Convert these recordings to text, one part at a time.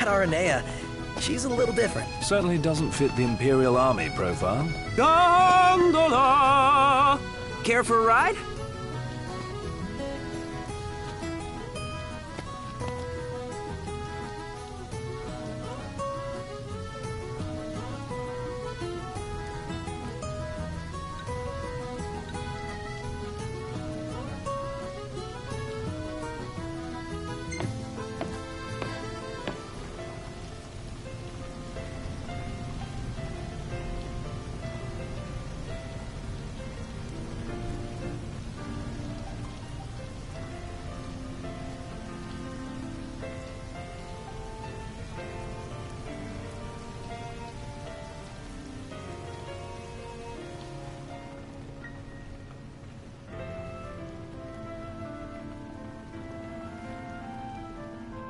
That Aranea, she's a little different. Certainly doesn't fit the Imperial Army profile. Gondola! Care for a ride?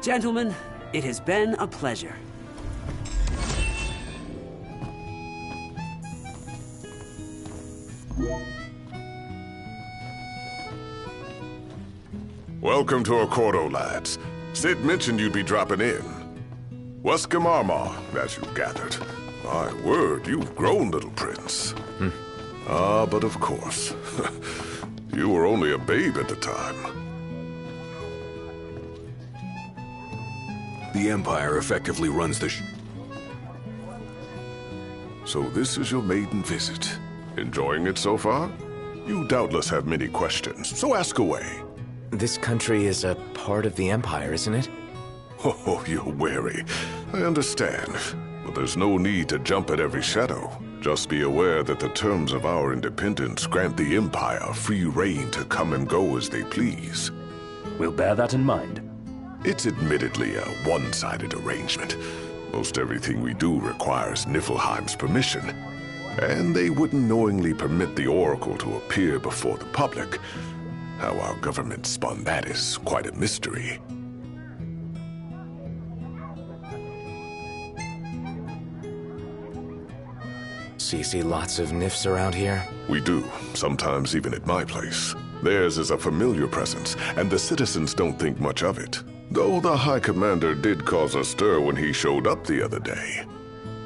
Gentlemen, it has been a pleasure. Welcome to Accordo, lads. Sid mentioned you'd be dropping in. Wescom Armor, as you've gathered. My word, you've grown, little prince. Ah, but of course. You were only a babe at the time. The Empire effectively runs the So this is your maiden visit. Enjoying it so far? You doubtless have many questions, so ask away. This country is a part of the Empire, isn't it? Oh, you're wary. I understand. But there's no need to jump at every shadow. Just be aware that the terms of our independence grant the Empire free reign to come and go as they please. We'll bear that in mind. It's admittedly a one-sided arrangement. Most everything we do requires Niflheim's permission. And they wouldn't knowingly permit the Oracle to appear before the public. How our government spun that is quite a mystery. So you see lots of Nifs around here? We do, sometimes even at my place. Theirs is a familiar presence, and the citizens don't think much of it. Though the High Commander did cause a stir when he showed up the other day.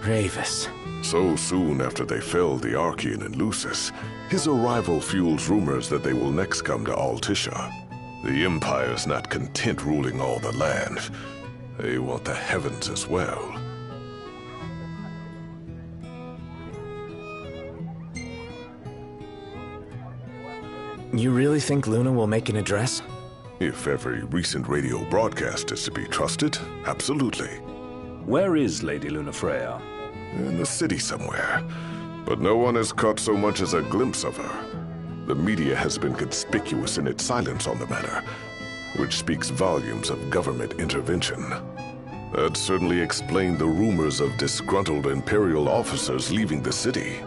Ravis. So soon after they felled the Archean and Lucis, his arrival fuels rumors that they will next come to Altisha. The Empire's not content ruling all the land. They want the heavens as well. You really think Luna will make an address? If every recent radio broadcast is to be trusted, absolutely. Where is Lady Lunafreya? In the city somewhere. But no one has caught so much as a glimpse of her. The media has been conspicuous in its silence on the matter, which speaks volumes of government intervention. That certainly explained the rumors of disgruntled Imperial officers leaving the city.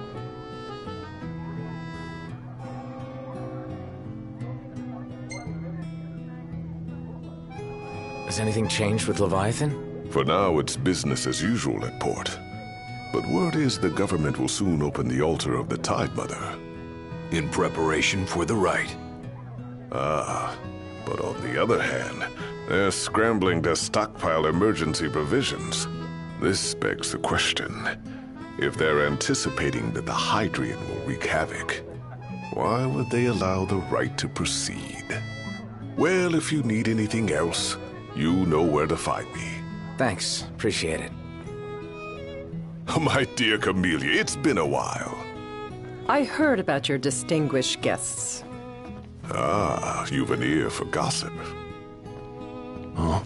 Has anything changed with Leviathan? For now, it's business as usual at port. But word is the government will soon open the altar of the Tide Mother. in preparation for the rite. Ah, but on the other hand, they're scrambling to stockpile emergency provisions. This begs the question, if they're anticipating that the Hydrian will wreak havoc, why would they allow the rite to proceed? Well, if you need anything else, you know where to find me. Thanks, appreciate it. My dear Camellia, it's been a while. I heard about your distinguished guests. Ah, you've an ear for gossip. Huh?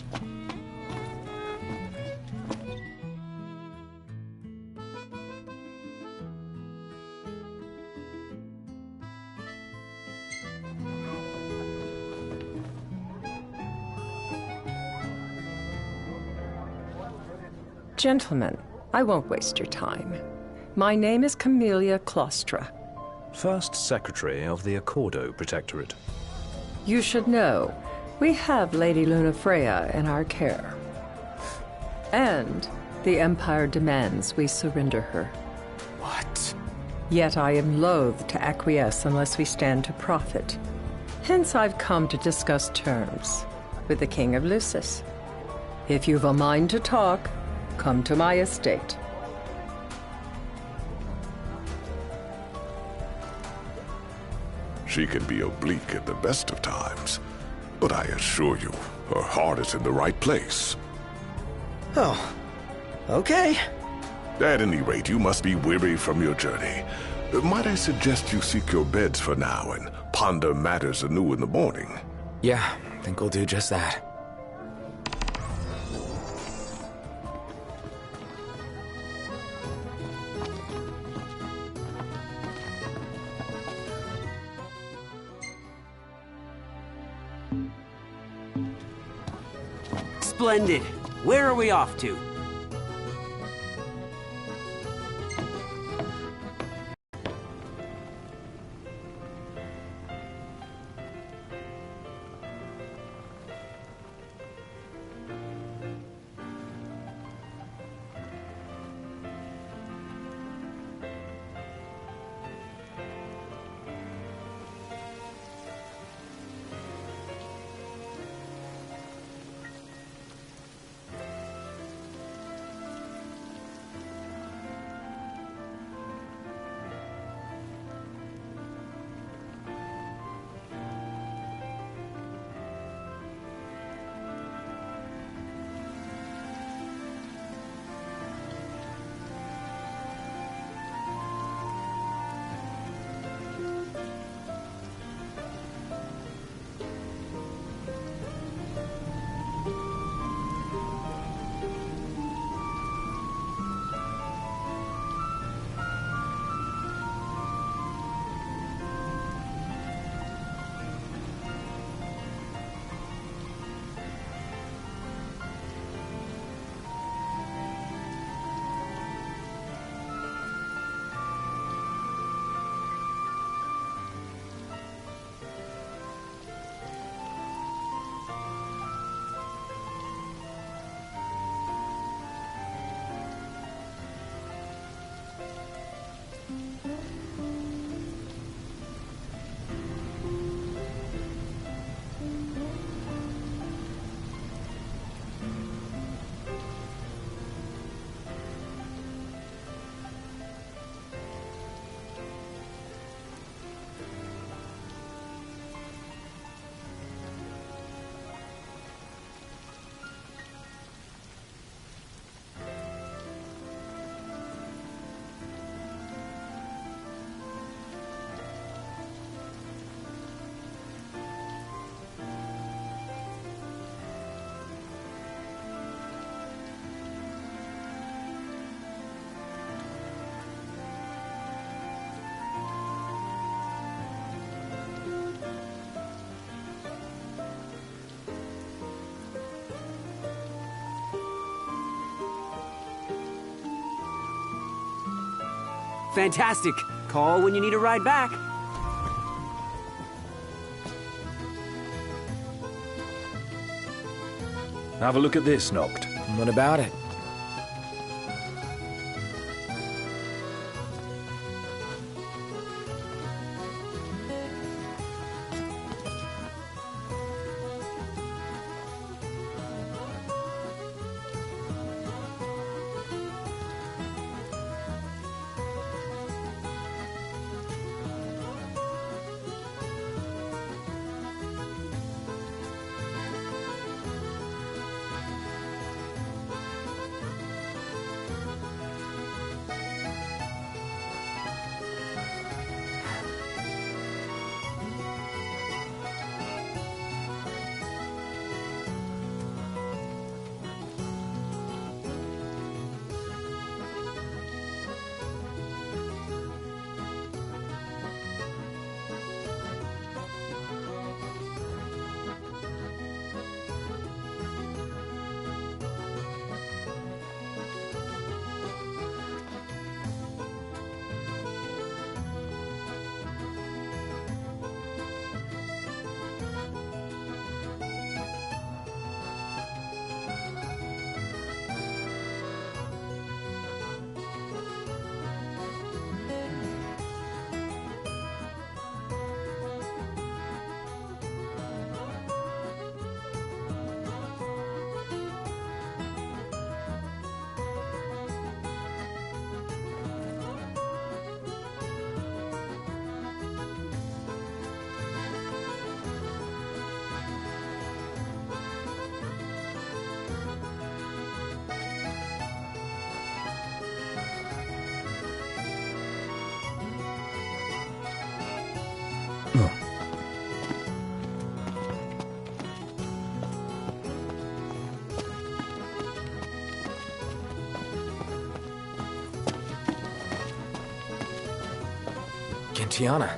Gentlemen, I won't waste your time. My name is Camellia Claustra. First Secretary of the Accordo Protectorate. You should know, we have Lady Lunafreya in our care. And the Empire demands we surrender her. What? Yet I am loath to acquiesce unless we stand to profit. Hence I've come to discuss terms with the King of Lucis. If you've a mind to talk, come to my estate. She can be oblique at the best of times, but I assure you, her heart is in the right place. Oh, okay. At any rate, you must be weary from your journey. Might I suggest you seek your beds for now and ponder matters anew in the morning? Yeah, I think we'll do just that. Splendid. Where are we off to? Fantastic. Call when you need a ride back. Have a look at this, Noct. What about it? Gentiana.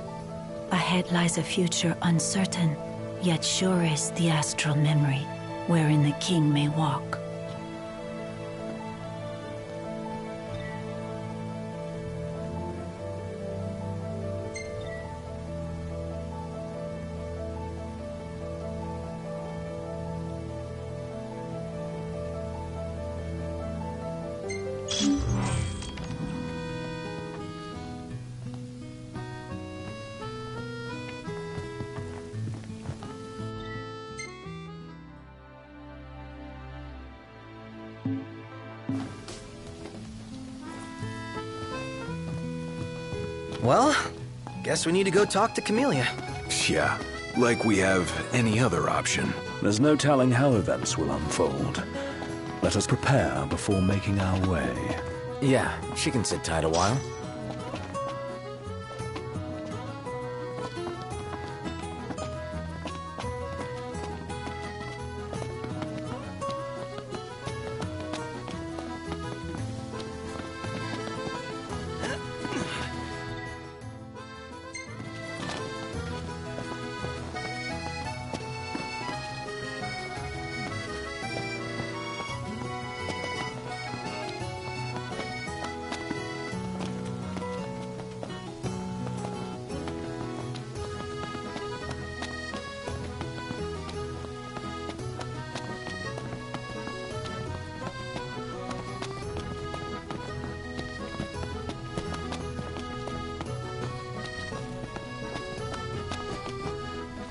Ahead lies a future uncertain, yet sure is the astral memory, wherein the king may walk. Well, guess we need to go talk to Camellia. Yeah, like we have any other option. There's no telling how events will unfold. Let us prepare before making our way. Yeah, she can sit tight a while.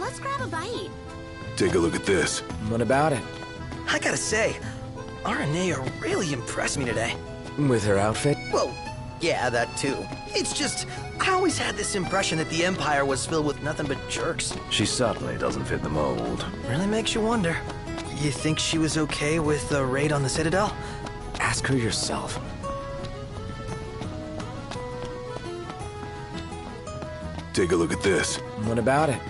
Let's grab a bite. Take a look at this. What about it? I gotta say, Aranea really impressed me today. With her outfit? Well, yeah, that too. It's just, I always had this impression that the Empire was filled with nothing but jerks. She certainly doesn't fit the mold. Really makes you wonder. You think she was okay with the raid on the Citadel? Ask her yourself. Take a look at this. What about it?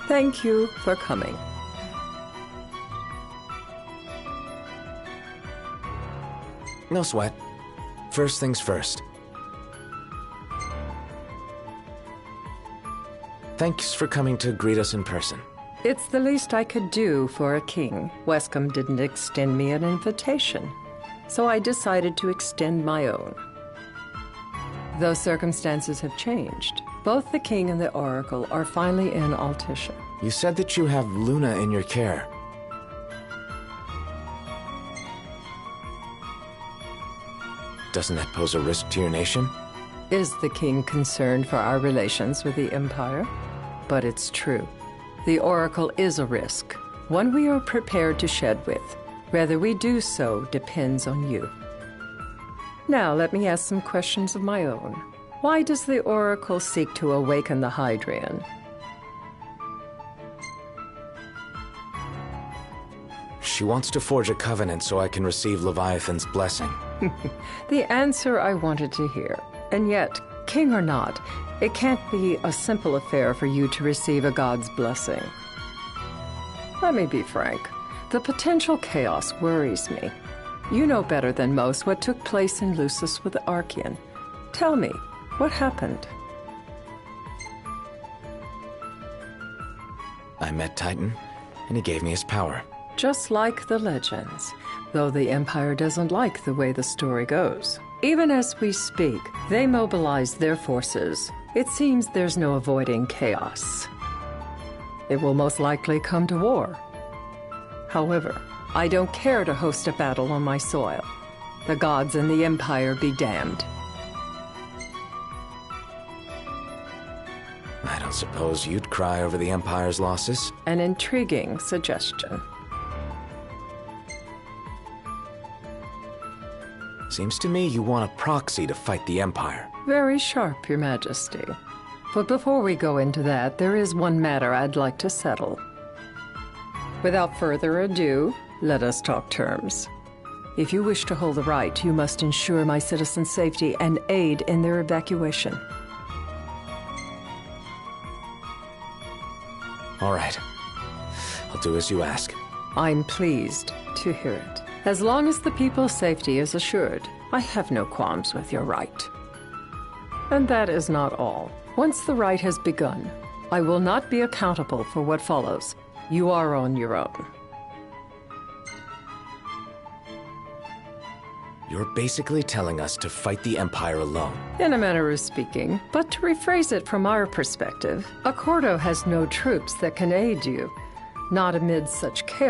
Thank you for coming. No sweat. First things first. Thanks for coming to greet us in person. It's the least I could do for a king. Wescombe didn't extend me an invitation, so I decided to extend my own. Though circumstances have changed, both the king and the oracle are finally in Altissia. You said that you have Luna in your care. Doesn't that pose a risk to your nation? Is the king concerned for our relations with the Empire? But it's true. The oracle is a risk, one we are prepared to shed with. Whether we do so depends on you. Now let me ask some questions of my own. Why does the oracle seek to awaken the Hydrian? She wants to forge a covenant so I can receive Leviathan's blessing. The answer I wanted to hear. And yet, king or not, it can't be a simple affair for you to receive a god's blessing. Let me be frank. The potential chaos worries me. You know better than most what took place in Lucis with the Archean. Tell me, what happened? I met Titan, and he gave me his power. Just like the legends, though the Empire doesn't like the way the story goes. Even as we speak, they mobilize their forces. It seems there's no avoiding chaos. It will most likely come to war. However, I don't care to host a battle on my soil. The gods and the Empire be damned. I don't suppose you'd cry over the Empire's losses? An intriguing suggestion. Seems to me you want a proxy to fight the Empire. Very sharp, Your Majesty. But before we go into that, there is one matter I'd like to settle. Without further ado, let us talk terms. If you wish to hold the right, you must ensure my citizens' safety and aid in their evacuation. All right. I'll do as you ask. I'm pleased to hear it. As long as the people's safety is assured, I have no qualms with your right. And that is not all. Once the rite has begun, I will not be accountable for what follows. You are on your own. You're basically telling us to fight the Empire alone. In a manner of speaking, but to rephrase it from our perspective, Accordo has no troops that can aid you, not amid such chaos.